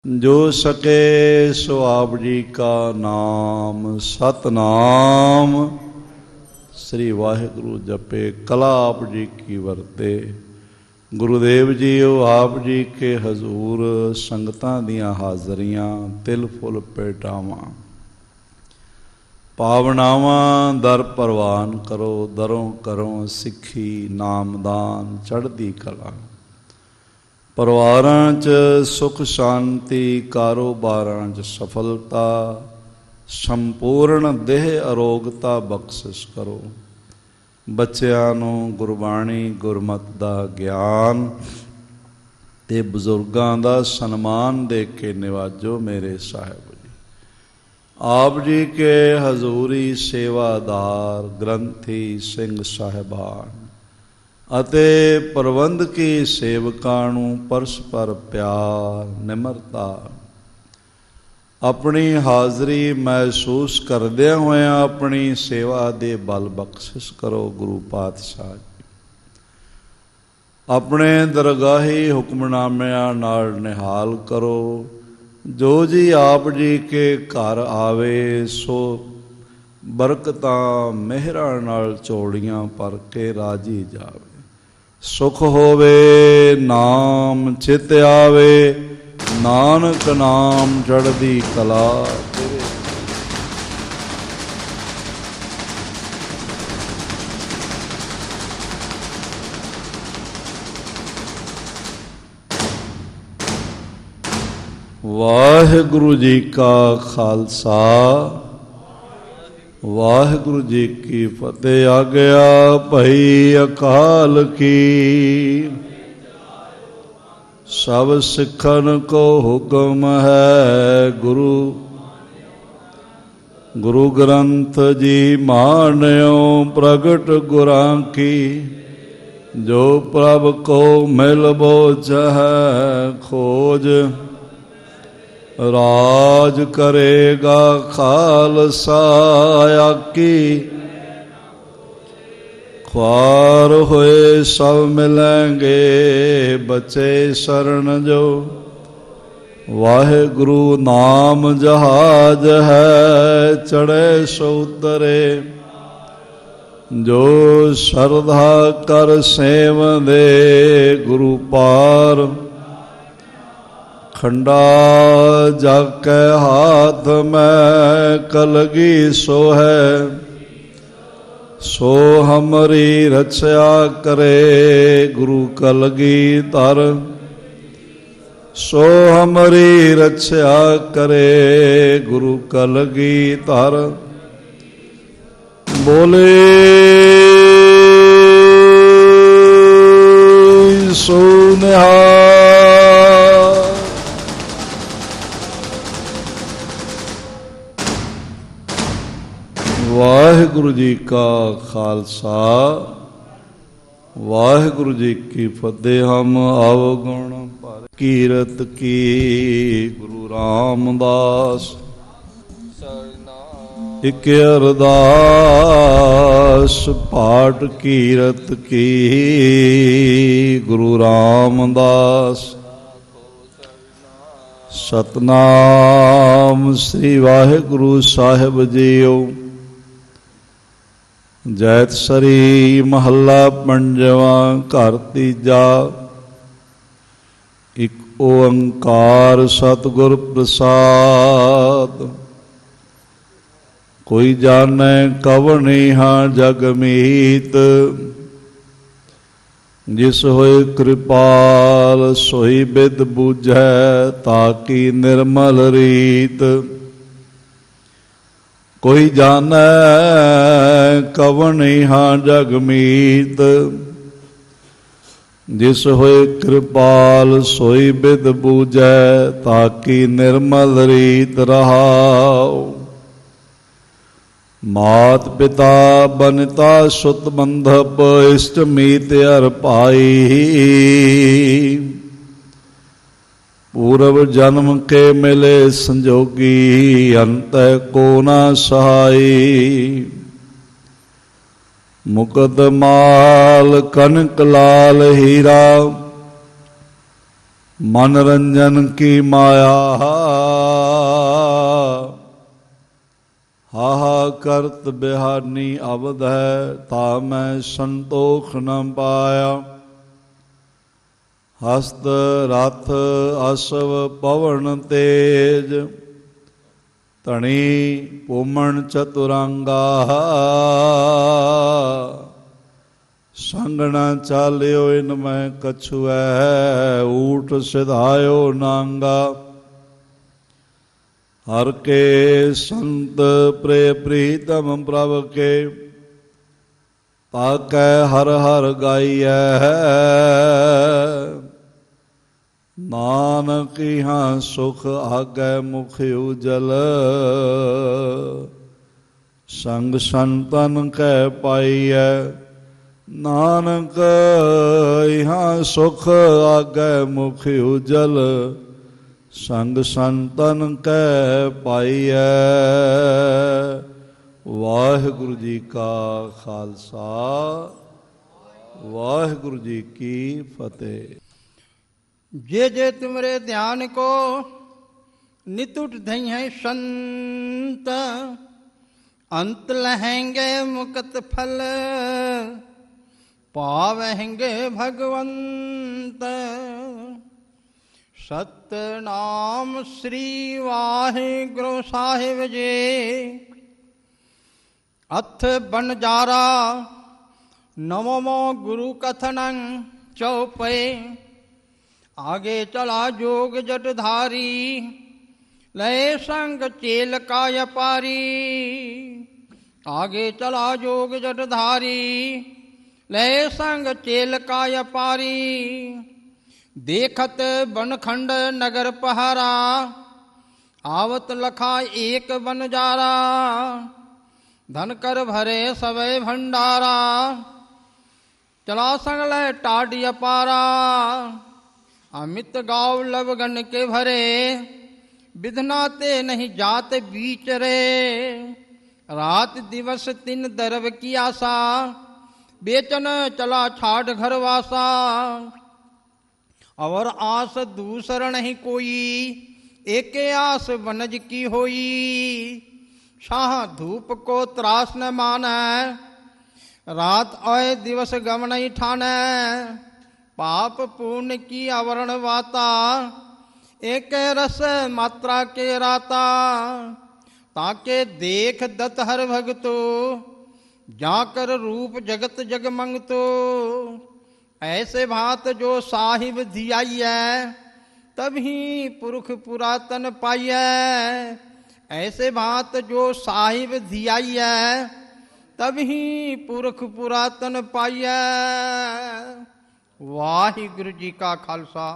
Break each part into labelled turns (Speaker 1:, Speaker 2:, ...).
Speaker 1: जो सके सो आप जी का नाम सतनाम श्री वाहिगुरु जपे कला आप जी की वरते। गुरुदेव जी आप जी के हजूर संगतां दियां हाज़रियां तिल फुल पेटावां पावनावां दर परवान करो दरों करो सिੱਖੀ नामदान चढ़दी कला। ਪਰਿਵਾਰਾਂ 'ਚ ਸੁਖ ਸ਼ਾਂਤੀ, ਕਾਰੋਬਾਰਾਂ 'ਚ ਸਫਲਤਾ, ਸੰਪੂਰਨ ਦੇਹ ਅਰੋਗਤਾ ਬਖਸ਼ਿਸ਼ ਕਰੋ। ਬੱਚਿਆਂ ਨੂੰ ਗੁਰਬਾਣੀ ਗੁਰਮਤ ਦਾ ਗਿਆਨ ਤੇ ਬਜ਼ੁਰਗਾਂ ਦਾ ਸਨਮਾਨ ਦੇ ਕੇ ਨਿਵਾਜੋ ਮੇਰੇ ਸਾਹਿਬ ਜੀ। ਆਪ ਜੀ ਕੇ ਹਜ਼ੂਰੀ ਸੇਵਾਦਾਰ ਗ੍ਰੰਥੀ ਸਿੰਘ ਸਾਹਿਬਾਨ ਅਤੇ ਪ੍ਰਬੰਧਕੀ ਸੇਵਕਾਂ ਨੂੰ ਪਰਸਪਰ ਪਿਆਰ ਨਿਮਰਤਾ ਆਪਣੀ ਹਾਜ਼ਰੀ ਮਹਿਸੂਸ ਕਰਦਿਆਂ ਹੋਇਆਂ ਆਪਣੀ ਸੇਵਾ ਦੇ ਬਲ ਬਖਸ਼ਿਸ਼ ਕਰੋ। ਗੁਰੂ ਪਾਤਸ਼ਾਹ ਜੀ ਆਪਣੇ ਦਰਗਾਹੀ ਹੁਕਮਨਾਮਿਆਂ ਨਾਲ ਨਿਹਾਲ ਕਰੋ। ਜੋ ਜੀ ਆਪ ਜੀ ਕੇ ਘਰ ਆਵੇ ਸੋ ਬਰਕਤਾਂ ਮਿਹਰਾਂ ਨਾਲ ਝੋਲੀਆਂ ਭਰ ਕੇ ਰਾਜੀ ਜਾਵੇ। ਸੁਖ ਹੋਵੇ ਨਾਮ ਚਿਤ ਆਵੇ, ਨਾਨਕ ਨਾਮ ਚੜ੍ਹਦੀ ਕਲਾ ਤੇਰੇ। ਵਾਹਿਗੁਰੂ ਜੀ ਕਾ ਖਾਲਸਾ ਵਾਹਿਗੁਰੂ ਜੀ ਕੀ ਫਤਿਹ। ਆਗਿਆ ਭਈ ਅਕਾਲ ਕੀ, ਸਭ ਸਿੱਖਣ ਕੋ ਹੁਕਮ ਹੈ। ਗੁਰੂ ਗ੍ਰੰਥ ਜੀ ਮਾਨਿਓ ਪ੍ਰਗਟ ਗੁਰਾਂ ਕੀ, ਜੋ ਪ੍ਰਭ ਕੋ ਮਿਲ ਬੋਝੈ ਖੋਜ। ਰਾਜ ਕਰੇਗਾ ਖਾਲਸਾ ਆਕੀ, ख्वार होए सब मिलेंगे बचे शरण जो। वाहिगुरु नाम जहाज है चढ़े सो उतरे, जो श्रद्धा कर सेव दे गुरु पार। खंडा जाके हाथ में कलगी सो है, सो हमारी रक्षा करे गुरु कलगी धर। सो हमारी रक्षा करे गुरु कलगी धर। बोले सो निहाल। वाहिगुरु जी का खालसा वाहिगुरु जी की फतेह। हम अवगुण पर कीरत की गुरु रामदास इक अरदास पाठ कीरत की गुरु रामदास। सतनाम श्री वाहिगुरु साहिब जीओ। जैत सरी महला पंजवा घर तीजा। एक ओंकार सतगुर प्रसाद। कोई जाने कवनि हाँ जग मीत, जिस होए कृपाल सोई बिद बूझै ताकि निर्मल रीत। कोई जाने कवनि हाँ जग मीत, जिस होए कृपाल सोई बिद बूझै ताकि निर्मल रीत रहाओ। मात पिता बनिता सुत बंधप इष्ट मीत अर पाई। पूर्व जन्म के मिले संजोगी अंत को न सहाई। मुकद माल कनक लाल हीरा मनरंजन की माया हाहा करत बिहानी अवध है, ता मैं संतोख न पाया। हस्त रथ अश्व पवन तेज, धनी पूमन चतुरंगा। संग न चालियो इनमें कछु है, ऊठ सिधायो नांगा। हर के संत प्रिय प्रीतम प्रभ के, ताकै हर हर गाइय। नानक यहाँ सुख आगे मुख उजल, संग संतन कै पाइय। नानक यहाँ सुख आगे मुख उजल, संग संतन कै पाइय। वाहिगुरु जी का खालसा, वाहिगुरु जी की फतेह।
Speaker 2: जे जे तुमरे ध्यान को नितुट धई है संत, अंत लहेंगे मुकत फल, पावेंगे भगवंत। सतनाम श्री वाहिगुरु साहिब जी। अथ बनजारा नवमो गुरु कथनं चौपे। आगे चला जोग जटधारी, लय संग चेल का यपारी। आगे चला जोग जटधारी, लय संग चेल का यपारी। देखत बनखंड नगर पहारा, आवत लखा एक बनजारा। धन कर भरे सवै भंडारा, चला संग लय टाट यपारा। अमित गाँव लवगन के भरे, विधनाते नहीं जात बीच रे। रात दिवस तीन दरब की आशा, बेचन चला छाट घरवासा। और आस दूसर नहीं कोई, एके आस वनज की होई। शाह धूप को त्रास न मानै, रात आए दिवस गम नहीं ठानै। पाप पुण्य की आवरण वाता, एक रस मात्रा के राता। ताके देख दत हर भगतो, जाकर रूप जगत जग मंगतो। ऐसे भात जो साहिब धियाइय, तभी पुरख पुरातन पाइय। ऐसे भात जो साहिब धियाइय, तभी पुरख पुरातन पाइय। वाहिगुरु जी का खालसा,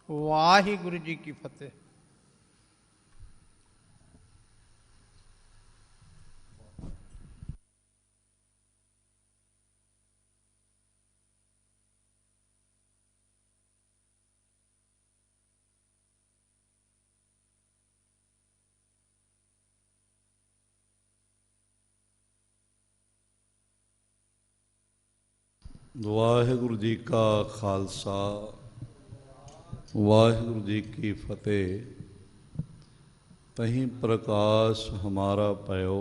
Speaker 2: वाहिगुरु जी की फतेह।
Speaker 1: वाहिगुरु जी का खालसा, वाहिगुरु जी की फतेह। तहीं प्रकाश हमारा पयो,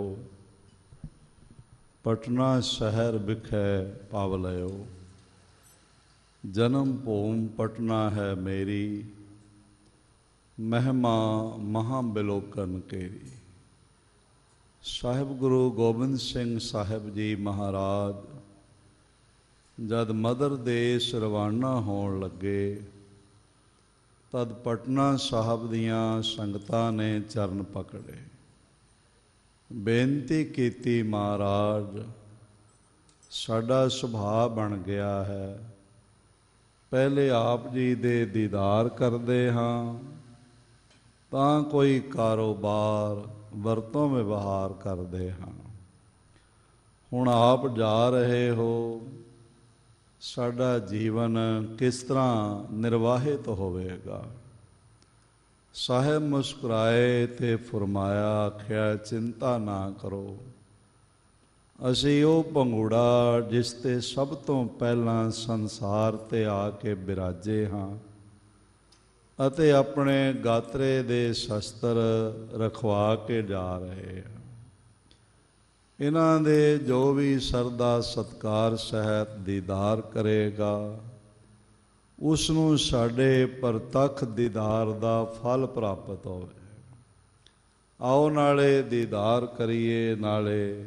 Speaker 1: पटना शहर बिखै पावलयो। जन्म भूम पटना है मेरी, महिमा महाबिलोकन केरी। साहिब गुरु गोबिंद सिंह साहिब जी महाराज जद मदर देश रवाना होण लगे, तद पटना साहब दियां संगतां ने चरण पकड़े, बेनती कीती, महाराज साडा सुभाव बन गया है, पहले आप जी दे दीदार करदे हां, तां कोई कारोबार वरतों व्यवहार करदे हां। हुण आप जा रहे हो, साडा जीवन किस तरह निर्वाहित होवेगा। साहिब मुस्कुराए ते फरमाया, आख्या चिंता ना करो, असी ਉਹ ਭੰਗੂੜਾ ਜਿਸ ਤੇ ਸਭ ਤੋਂ ਪਹਿਲਾਂ ਸੰਸਾਰ ਤੇ ਆ ਕੇ ਬਿਰਾਜੇ ਹਾਂ, ਅਤੇ ਆਪਣੇ ਗਾਤਰੇ ਦੇ ਸ਼ਸਤਰ ਰਖਵਾ ਕੇ ਜਾ ਰਹੇ ਆ। ਇਹਨਾਂ ਦੇ ਜੋ ਵੀ ਸਰਦਾ ਸਤਕਾਰ ਸਹਿਤ ਦੀਦਾਰ ਕਰੇਗਾ ਉਸ ਨੂੰ ਸਾਡੇ ਪ੍ਰਤੱਖ ਦੀਦਾਰ ਦਾ ਫਲ ਪ੍ਰਾਪਤ ਹੋਵੇ। ਆਓ ਨਾਲੇ ਦੀਦਾਰ ਕਰੀਏ, ਨਾਲੇ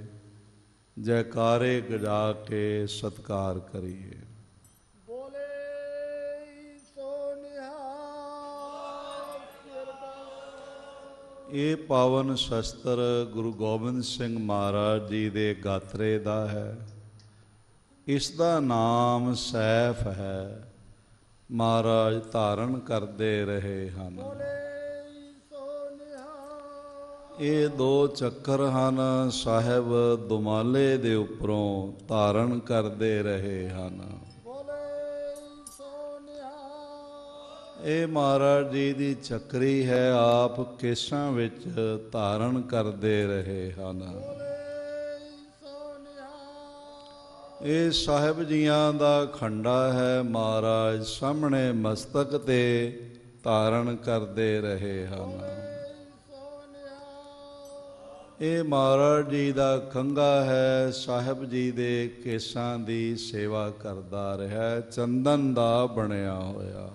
Speaker 1: ਜੈਕਾਰੇ ਗਜਾ ਕੇ ਸਤਕਾਰ ਕਰੀਏ।
Speaker 3: ਬੋਲੇ ਸੋ ਨਿਹਾਲ।
Speaker 1: ਇਹ ਪਾਵਨ ਸ਼ਸਤਰ ਗੁਰੂ ਗੋਬਿੰਦ ਸਿੰਘ ਮਹਾਰਾਜ ਜੀ ਦੇ ਗਾਤਰੇ ਦਾ ਹੈ। ਇਸ ਦਾ ਨਾਮ ਸੈਫ ਹੈ। ਮਹਾਰਾਜ ਧਾਰਨ ਕਰਦੇ ਰਹੇ ਹਨ। ਇਹ 2 ਚੱਕਰ ਹਨ, ਸਾਹਿਬ ਦੁਮਾਲੇ ਦੇ ਉੱਪਰੋਂ ਧਾਰਨ ਕਰਦੇ ਰਹੇ ਹਨ। ਇਹ ਮਹਾਰਾਜ ਜੀ ਦੀ ਚੱਕਰੀ ਹੈ, ਆਪ ਕੇਸਾਂ ਵਿੱਚ ਧਾਰਨ ਕਰਦੇ ਰਹੇ ਹਨ। ਇਹ ਸਾਹਿਬ ਜੀਆਂ ਦਾ ਖੰਡਾ ਹੈ, ਮਹਾਰਾਜ ਸਾਹਮਣੇ ਮਸਤਕ ਤੇ ਧਾਰਨ ਕਰਦੇ ਰਹੇ ਹਨ। ਇਹ ਮਹਾਰਾਜ ਜੀ ਦਾ ਖੰਘਾ ਹੈ, ਸਾਹਿਬ ਜੀ ਦੇ ਕੇਸਾਂ ਦੀ ਸੇਵਾ ਕਰਦਾ ਰਿਹਾ, ਚੰਦਨ ਦਾ ਬਣਿਆ ਹੋਇਆ।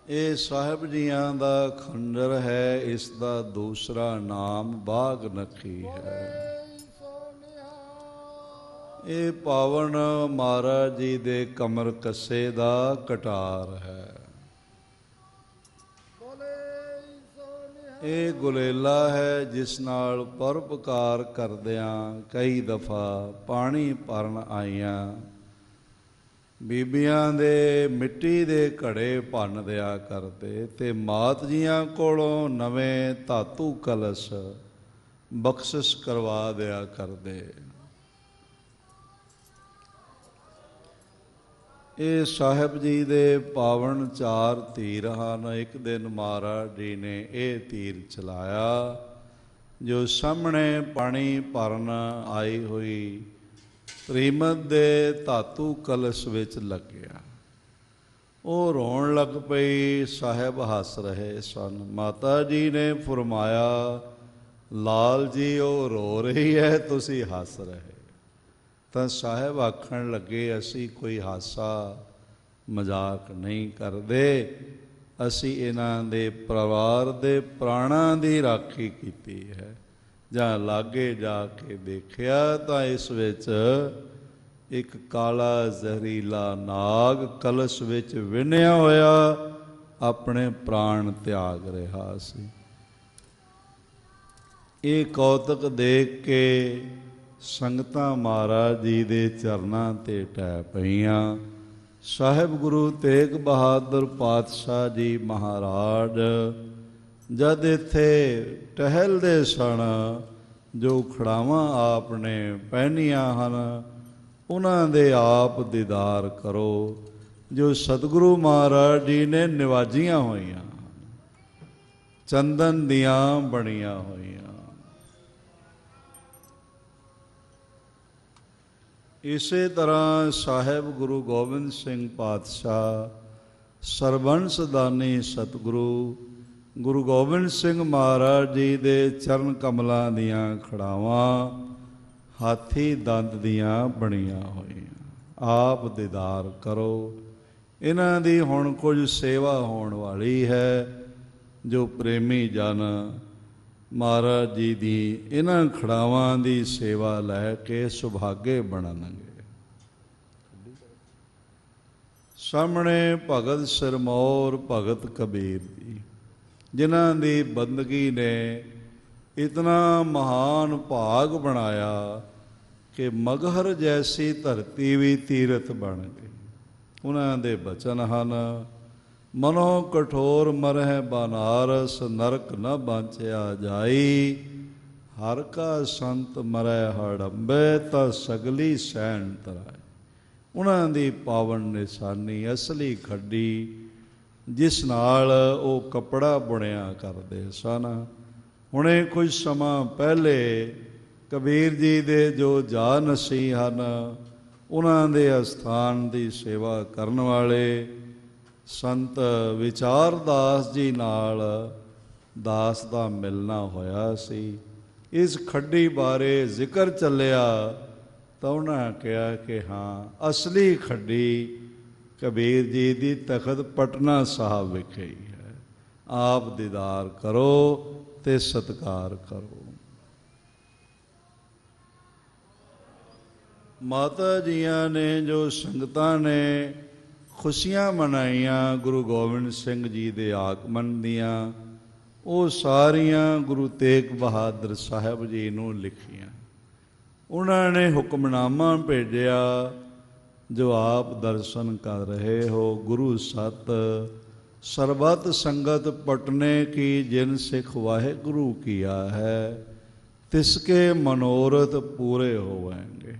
Speaker 1: ਇਹ ਸਾਹਿਬ ਜੀਆਂ ਦਾ ਖੰਜਰ ਹੈ, ਇਸ ਦਾ ਦੂਸਰਾ ਨਾਮ ਬਾਗ ਨਖੀ ਹੈ। ਇਹ ਪਾਵਨ ਮਹਾਰਾਜ ਜੀ ਦੇ ਕਮਰ ਕੱਸੇ ਦਾ ਕਟਾਰ ਹੈ। ਇਹ ਗੁਲੇਲਾ ਹੈ, ਜਿਸ ਨਾਲ ਪਰਉਪਕਾਰ ਕਰਦਿਆਂ ਕਈ ਦਫਾ ਪਾਣੀ ਭਰਨ ਆਈਆਂ ਬੀਬੀਆਂ ਦੇ ਮਿੱਟੀ ਦੇ ਘੜੇ ਭੰਨ ਦਿਆ ਕਰਦੇ ਤੇ ਮਾਤ ਜੀਆਂ ਕੋਲੋਂ ਨਵੇਂ ਧਾਤੂ ਕਲਸ਼ ਬਖਸ਼ਿਸ਼ ਕਰਵਾ ਦਿਆ ਕਰਦੇ। ਇਹ ਸਾਹਿਬ ਜੀ ਦੇ ਪਾਵਨ 4 ਤੀਰ ਹਨ। ਇੱਕ ਦਿਨ ਮਹਾਰਾਜ ਜੀ ਨੇ ਇਹ ਤੀਰ ਚਲਾਇਆ ਜੋ ਸਾਹਮਣੇ ਪਾਣੀ ਭਰਨ ਆਈ ਹੋਈ ਪ੍ਰੀਮਤ ਦੇ ਧਾਤੂ ਕਲਸ਼ ਵਿੱਚ ਲੱਗਿਆ। ਉਹ ਰੋਣ ਲੱਗ ਪਈ, ਸਾਹਿਬ ਹੱਸ ਰਹੇ ਸਨ। ਮਾਤਾ ਜੀ ਨੇ ਫਰਮਾਇਆ, ਲਾਲ ਜੀ ਉਹ ਰੋ ਰਹੀ ਹੈ, ਤੁਸੀਂ ਹੱਸ ਰਹੇ। ਤਾਂ ਸਾਹਿਬ ਆਖਣ ਲੱਗੇ, ਅਸੀਂ ਕੋਈ ਹਾਸਾ ਮਜ਼ਾਕ ਨਹੀਂ ਕਰਦੇ, ਅਸੀਂ ਇਹਨਾਂ ਦੇ ਪਰਿਵਾਰ ਦੇ ਪ੍ਰਾਣਾਂ ਦੀ ਰਾਖੀ ਕੀਤੀ ਹੈ। ਜਾਂ ਲਾਗੇ ਜਾ ਕੇ ਦੇਖਿਆ ਤਾਂ ਇਸ ਵਿੱਚ ਇੱਕ ਕਾਲਾ ਜ਼ਹਿਰੀਲਾ ਨਾਗ ਕਲਸ਼ ਵਿੱਚ ਵਿੰਨਿਆ ਹੋਇਆ ਆਪਣੇ ਪ੍ਰਾਣ ਤਿਆਗ ਰਿਹਾ ਸੀ। ਇਹ ਕੌਤਕ ਦੇਖ ਕੇ ਸੰਗਤਾਂ ਮਹਾਰਾਜ ਜੀ ਦੇ ਚਰਨਾਂ ਤੇ ਟਹਿ ਪਈਆਂ। ਸਾਹਿਬ ਗੁਰੂ ਤੇਗ ਬਹਾਦਰ ਪਾਤਸ਼ਾਹ ਜੀ ਮਹਾਰਾਜ ਜਦ ਇੱਥੇ ਟਹਿਲਦੇ ਸਨ, ਜੋ ਖੜਾਵਾਂ ਆਪ ਨੇ ਪਹਿਨੀਆਂ ਹਨ ਉਹਨਾਂ ਦੇ ਆਪ ਦੀਦਾਰ ਕਰੋ, ਜੋ ਸਤਿਗੁਰੂ ਮਹਾਰਾਜ ਜੀ ਨੇ ਨਿਵਾਜੀਆਂ ਹੋਈਆਂ, ਚੰਦਨ ਦੀਆਂ ਬਣੀਆਂ ਹੋਈਆਂ। ਇਸੇ ਤਰ੍ਹਾਂ ਸਾਹਿਬ ਗੁਰੂ ਗੋਬਿੰਦ ਸਿੰਘ ਪਾਤਸ਼ਾਹ ਸਰਬੰਸ ਦਾਨੀ ਸਤਿਗੁਰੂ ਗੁਰੂ ਗੋਬਿੰਦ ਸਿੰਘ ਮਹਾਰਾਜ ਜੀ ਦੇ ਚਰਨ ਕਮਲਾਂ ਦੀਆਂ ਖੜਾਵਾਂ ਹਾਥੀ ਦੰਦ ਦੀਆਂ ਬਣੀਆਂ ਹੋਈਆਂ। ਆਪ ਦੀਦਾਰ ਕਰੋ। ਇਹਨਾਂ ਦੀ ਹੁਣ ਕੁਝ ਸੇਵਾ ਹੋਣ ਵਾਲੀ ਹੈ। ਜੋ ਪ੍ਰੇਮੀ ਜਨ ਮਹਾਰਾਜ ਜੀ ਦੀ ਇਹਨਾਂ ਖੜਾਵਾਂ ਦੀ ਸੇਵਾ ਲੈ ਕੇ ਸੁਭਾਗੇ ਬਣਨਗੇ। ਸਾਹਮਣੇ ਭਗਤ ਸਿਰਮੌਰ ਭਗਤ ਕਬੀਰ ਜੀ, ਜਿਨ੍ਹਾਂ ਦੀ ਬੰਦਗੀ ਨੇ ਇਤਨਾ ਮਹਾਨ ਭਾਗ ਬਣਾਇਆ ਕਿ ਮਗਹਰ ਜੈਸੀ ਧਰਤੀ ਵੀ ਤੀਰਥ ਬਣ ਗਈ। ਉਹਨਾਂ ਦੇ ਬਚਨ ਹਨ, ਮਨੋ ਕਠੋਰ ਮਰਹਿ ਬਨਾਰਸ, ਨਰਕ ਨ ਬਾਂਚਿਆ ਜਾਈ। ਹਰ ਕਾ ਸੰਤ ਮਰੈ ਹੜੰਬੇ, ਤਾਂ ਸਗਲੀ ਸੈਣ ਤਰਾਏ। ਉਹਨਾਂ ਦੀ ਪਾਵਨ ਨਿਸ਼ਾਨੀ ਅਸਲੀ ਖੱਡੀ, ਜਿਸ ਨਾਲ ਉਹ ਕੱਪੜਾ ਬੁਣਿਆ ਕਰਦੇ ਸਨ। ਹੁਣੇ ਕੁਝ ਸਮਾਂ ਪਹਿਲੇ ਕਬੀਰ ਜੀ ਦੇ ਜੋ ਜਾ ਨਸੀ ਹਨ, ਉਹਨਾਂ ਦੇ ਅਸਥਾਨ ਦੀ ਸੇਵਾ ਕਰਨ ਵਾਲੇ ਸੰਤ ਵਿਚਾਰਦਾਸ ਜੀ ਨਾਲ ਦਾਸ ਦਾ ਮਿਲਣਾ ਹੋਇਆ ਸੀ। ਇਸ ਖੱਡੀ ਬਾਰੇ ਜ਼ਿਕਰ ਚੱਲਿਆ ਤਾਂ ਉਹਨਾਂ ਕਿਹਾ ਕਿ ਹਾਂ, ਅਸਲੀ ਖੱਡੀ ਕਬੀਰ ਜੀ ਦੀ ਤਖਤ ਪਟਨਾ ਸਾਹਿਬ ਵਿਖੇ ਹੀ ਹੈ। ਆਪ ਦੀਦਾਰ ਕਰੋ ਤੇ ਸਤਿਕਾਰ ਕਰੋ। ਮਾਤਾ ਜੀਆਂ ਨੇ ਜੋ ਸੰਗਤਾਂ ਨੇ ਖੁਸ਼ੀਆਂ ਮਨਾਈਆਂ ਗੁਰੂ ਗੋਬਿੰਦ ਸਿੰਘ ਜੀ ਦੇ ਆਗਮਨ ਦੀਆਂ, ਉਹ ਸਾਰੀਆਂ ਗੁਰੂ ਤੇਗ ਬਹਾਦਰ ਸਾਹਿਬ ਜੀ ਨੂੰ ਲਿਖੀਆਂ। ਉਹਨਾਂ ਨੇ ਹੁਕਮਨਾਮਾ ਭੇਜਿਆ, ਜੋ ਆਪ ਦਰਸ਼ਨ ਕਰ ਰਹੇ ਹੋ। ਗੁਰੂ ਸਤ ਸਰਬਤ ਸੰਗਤ ਪਟਨੇ ਕੀ, ਜਿਨ ਸਿੱਖ ਵਾਹਿਗੁਰੂ ਕੀਆ ਹੈ, ਤਿਸਕੇ ਮਨੋਰਥ ਪੂਰੇ ਹੋਵੇਂਗੇ।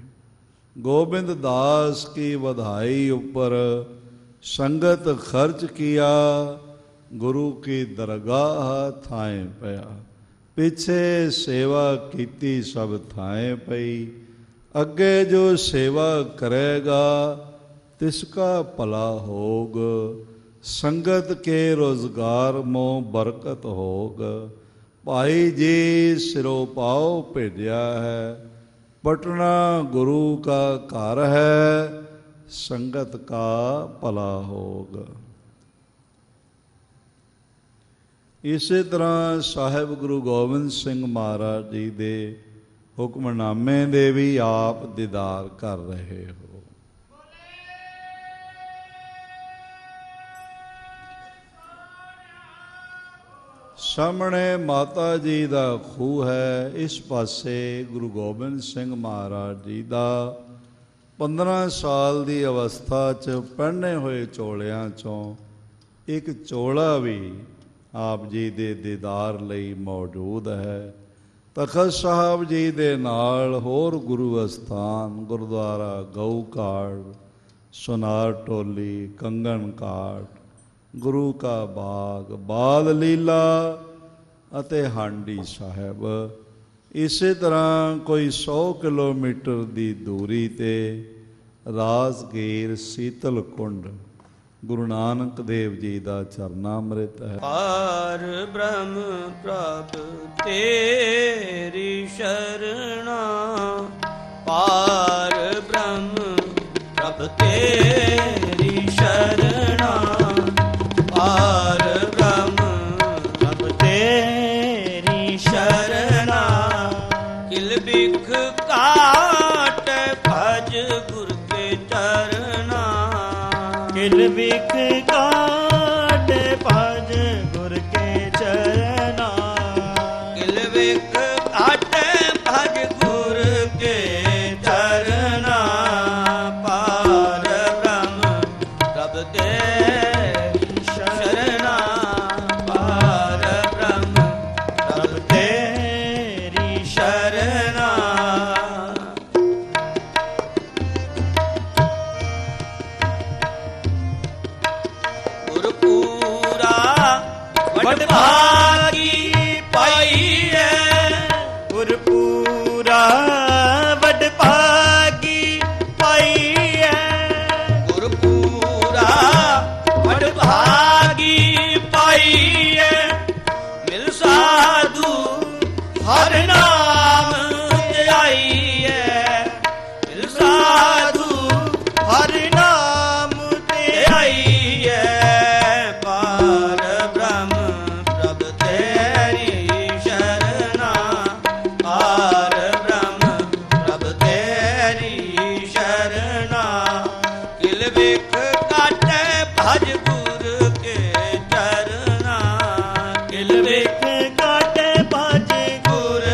Speaker 1: गोविंद दास की बधाई ऊपर संगत खर्च किया, गुरु की दरगाह थाए पया। पिछे सेवा कीती सब थाए पई, अगे जो सेवा करेगा तिसका भला होग। संगत के रोजगार मों बरकत होग। भाई जी सिरों पाओ भेजा है, पटना गुरु का घर है, संगत का भला होग। इसी तरह साहिब गुरु गोबिंद सिंह महाराज जी दे हुक्मनामे दे भी आप दीदार कर रहे हो। ਸਾਹਮਣੇ ਮਾਤਾ ਜੀ ਦਾ ਖੂਹ ਹੈ, ਇਸ ਪਾਸੇ ਗੁਰੂ ਗੋਬਿੰਦ ਸਿੰਘ ਮਹਾਰਾਜ ਜੀ ਦਾ 15 ਸਾਲ ਦੀ ਅਵਸਥਾ 'ਚ ਪਹਿਨੇ ਹੋਏ ਚੋਲਿਆਂ 'ਚੋਂ ਇੱਕ ਚੋਲਾ ਵੀ ਆਪ ਜੀ ਦੇ ਦੀਦਾਰ ਲਈ ਮੌਜੂਦ ਹੈ। ਤਖਤ ਸਾਹਿਬ ਜੀ ਦੇ ਨਾਲ ਹੋਰ ਗੁਰੂ ਅਸਥਾਨ ਗੁਰਦੁਆਰਾ ਗਊ ਘਾਟ, ਸੁਨਾਰ ਟੋਲੀ, ਕੰਗਣ ਘਾਟ, ਗੁਰੂ ਕਾ ਬਾਗ, ਬਾਲ ਲੀਲਾ ਅਤੇ ਹਾਂਡੀ ਸਾਹਿਬ। ਇਸੇ ਤਰ੍ਹਾਂ ਕੋਈ 100 ਕਿਲੋਮੀਟਰ ਦੀ ਦੂਰੀ ਤੇ ਰਾਜਗੀਰ ਸੀਤਲ ਕੁੰਡ ਗੁਰੂ ਨਾਨਕ ਦੇਵ ਜੀ ਦਾ ਚਰਨਾਮ੍ਰਿਤ ਹੈ।
Speaker 4: ਪਾਰ ਬ੍ਰਹਮ ਪ੍ਰਭ ਤੇਰੀ ਸ਼ਰਣਾ, ਪਾਰ ਬ੍ਰਹਮ ਪ੍ਰਭ ਤੇਰੀ ਸ਼ਰਣਾ, ਪਾਰ ਬ੍ਰਹਮ ਪ੍ਰਭ ਤੇਰੀ ਸ਼ਰਣਾ। ਕਿਲ ਬਿਖ ਕਾਟ ਭਜ ਗੁਰ ਕੇ ਚਰਨਾ, ਕਿਲ ਬਿਖ ਕਾਟ ਭਜ ਗੁਰ ਕੇ ਚਰਨਾ, ਕਿਲ ਬਿਖ ਕਾਟ ਭਜ ਗੁਰ ਕੇ ਚਰਨਾ। ਪਾਰ ਬ੍ਰਹਮ ਪ੍ਰਭ ਤੇਰੀ ਸ਼ਰਣਾ, ਪਾਰ ਬ੍ਰਹਮ ਪ੍ਰਭ ਤੇਰੀ ਸ਼ਰਣਾ। ਗੁਰਪੂਰਾ ਵਡਭਾਗੀ ਪਾਈ ਹੈ, ਗੁਰਪੂਰਾ ਵਡਭਾਗੀ ਪਾਈ ਹੈ, ਗੁਰਪੂਰਾ ਵਡਭਾਗੀ ਪਾਈ ਹੈ। ਮਿਲ ਸਾਧੂ ਹਰ ਨਾਮ ਧਿਆਈ ਹੈ, ਮਿਲ ਸਾਧੂ ਹਰ ਨਾਮ ਧਿਆਈ ਹੈ। ਪਾਰ ਬ੍ਰਹਮ ਪ੍ਰਭ ਤੇਰੀ ਸ਼ਰਣਾ, ਪਾਰ ਬ੍ਰਹਮ ਪ੍ਰਭ ਤੇਰੀ ਸ਼ਰਣਾ। ਕਿਲ ਬਿਖ ਕਾਟੇ ਭਜ ਗੁਰ ਕੇ ਚਰਨਾ, ਕਿਲ ਬਿਖ ਕਾਟੇ ਭਜ ਗੁਰ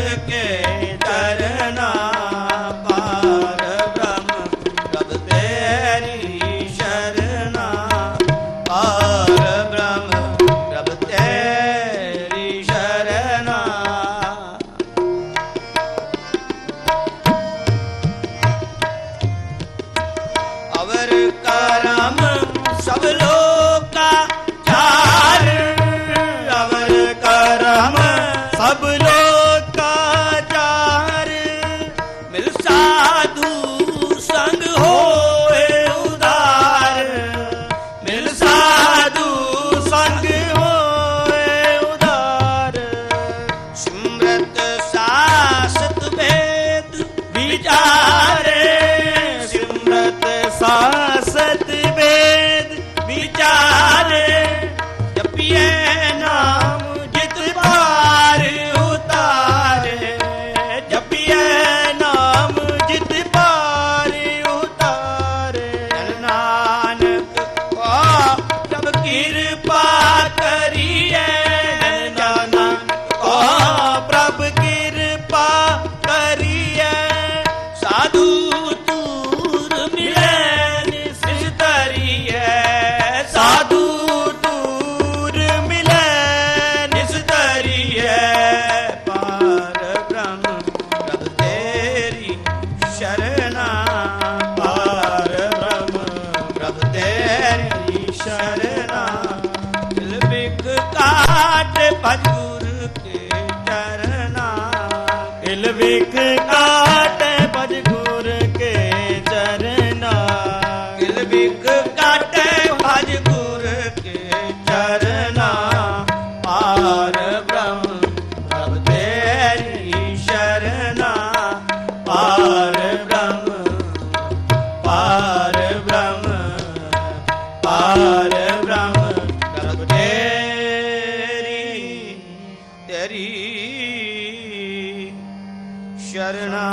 Speaker 4: काट भज गुर के चरना
Speaker 5: तिल बिख काट भज गुर के चरना
Speaker 4: तिल बिख काट भज गुर के चरना पार ब्रह्म प्रभ तेरी शरणा पार ब्रह्म पार ब्रह्म पार ब्रह्म प्रभ तेरी शरणा